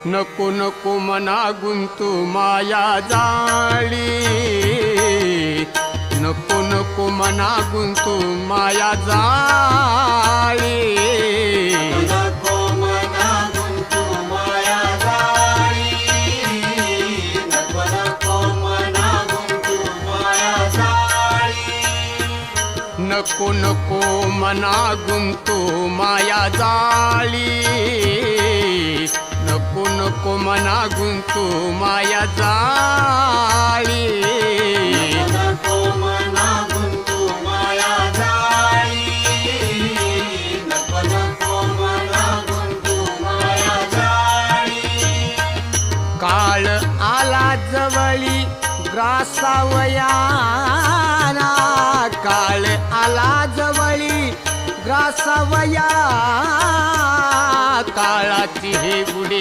नको नको मना गुंतू माया जाळी, नको नको मना गुंतू माया जाळी, नको मना गुंतू माया जाळी, नको नको मना गुंतू माया जाळी, नको नको मना गुंतू माया जाळी, नको नको मना गुंतू माया जाळी, नको मना गुंतू माया जाळी, नको नको मना गुंतू माया जाळी. काळ आला जवळी ग्रासावयाना, काळ आला जवळी ग्रासावया, काळाची हे गुढी